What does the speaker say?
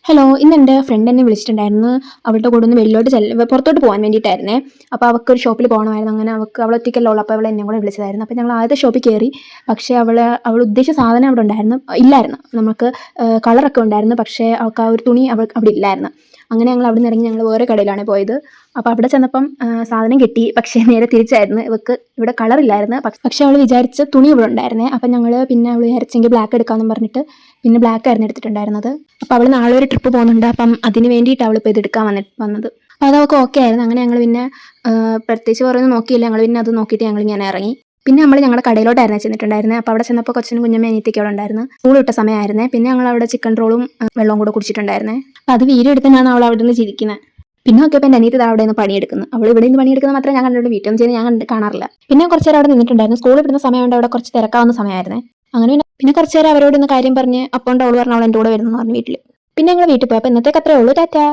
Hello, ഇന്ന് എൻ്റെ front എന്നെ വിളിച്ചിട്ടുണ്ടായിരുന്നു. അവളുടെ കൂടെ ഒന്ന് പുറത്തോട്ട് പോകാൻ വേണ്ടിയിട്ടായിരുന്നേ. അപ്പോൾ അവൾക്ക് ഒരു ഷോപ്പിൽ പോകണമായിരുന്നു. അങ്ങനെ അവൾ ഒറ്റയ്ക്കല്ലേ ഉള്ളൂ. അപ്പോൾ അവൾ എന്നെ കൂടെ വിളിച്ചതായിരുന്നു. അപ്പോൾ ഞങ്ങൾ ആദ്യത്തെ ഷോപ്പിൽ കയറി. പക്ഷേ അവൾ ഉദ്ദേശിച്ച സാധനം അവിടെ ഇല്ലായിരുന്നു. നമുക്ക് കളറൊക്കെ ഉണ്ടായിരുന്നു, പക്ഷേ അവൾക്ക് ആ ഒരു തുണി അവിടെ ഇല്ലായിരുന്നു. അങ്ങനെ ഞങ്ങൾ അവിടെ നിന്ന് ഇറങ്ങി ഞങ്ങൾ വേറെ കടയിലാണ് പോയത്. അപ്പോൾ അവിടെ ചെന്നപ്പം സാധനം കിട്ടി, പക്ഷേ നേരെ തിരിച്ചായിരുന്നു. ഇവൾക്ക് ഇവിടെ കളറില്ലായിരുന്നു, പക്ഷേ അവൾ വിചാരിച്ച തുണി ഇവിടെ ഉണ്ടായിരുന്നേ. അപ്പം ഞങ്ങൾ പിന്നെ അവൾ വിചാരിച്ചെങ്കിൽ ബ്ലാക്ക് എടുക്കാമെന്ന് പറഞ്ഞിട്ട് പിന്നെ ബ്ലാക്ക് ആയിരുന്നു എടുത്തിട്ടുണ്ടായിരുന്നത്. അപ്പോൾ അവൾ നാളെ ഒരു ട്രിപ്പ് പോകുന്നുണ്ട്. അപ്പം അതിന് വേണ്ടിയിട്ട് അവളിപ്പോൾ ഇത് എടുക്കാൻ വന്നത്. അപ്പോൾ അതൊക്കെ ഓക്കെ ആയിരുന്നു. അങ്ങനെ ഞങ്ങൾ പിന്നെ പ്രത്യേകിച്ച് കുറേ നോക്കിയില്ല. ഞങ്ങൾ പിന്നെ അത് നോക്കിയിട്ട് ഞങ്ങൾ ഇങ്ങനെ ഇറങ്ങി. പിന്നെ നമ്മൾ ഞങ്ങളുടെ കടയിലോട്ടായിരുന്നു ചെന്നിട്ടുണ്ടായിരുന്നത്. അപ്പോൾ അവിടെ ചെന്നപ്പോൾ കൊച്ചിനും കുഞ്ഞമ്മ അനിയത്തിയൊക്കെ അവിടെ ഉണ്ടായിരുന്നു. സ്കൂൾ വിട്ട സമയമായിരുന്നേ. പിന്നെ ഞങ്ങൾ അവിടെ ചിക്കൻ റോളും വെള്ളവും കൂടെ കുടിച്ചിട്ടുണ്ടായിരുന്നേ. അപ്പോൾ അത് വീഡിയോ എടുത്തിട്ടാണ് അവൾ അവിടെ നിന്ന് ചിരിക്കുന്നത്. പിന്നെ ഒക്കെ എൻ്റെ അനിയത്തി അവിടെ നിന്ന് പണിയെടുക്കുന്നു. അവൾ ഇവിടെ നിന്ന് പണിയെടുക്കുന്നത് മാത്രമേ ഞാൻ കണ്ടിട്ട് വീട്ടിൽ നിന്ന് ഞാൻ കാണാറില്ല. പിന്നെ കുറച്ച് നേരം അവിടെ നിന്നിട്ടുണ്ടായിരുന്നു. സ്കൂളിൽ വിടുന്ന സമയമുണ്ട്. അവിടെ കുറച്ച് തിരക്കാവുന്ന സമയമായിരുന്നേ. അങ്ങനെ പിന്നെ കുറച്ച് നേരം അവരോട് ഒന്ന് കാര്യം പറഞ്ഞ് അപ്പോൾ അവൾ പറഞ്ഞു അവൾ എൻ്റെ കൂടെ വരുന്നു പറഞ്ഞു വീട്ടിൽ. പിന്നെ ഞങ്ങൾ വീട്ടിൽ പോയി. അപ്പോൾ ഇന്നത്തേക്ക് അത്രേ ഉള്ളൂ. ടാറ്റാ.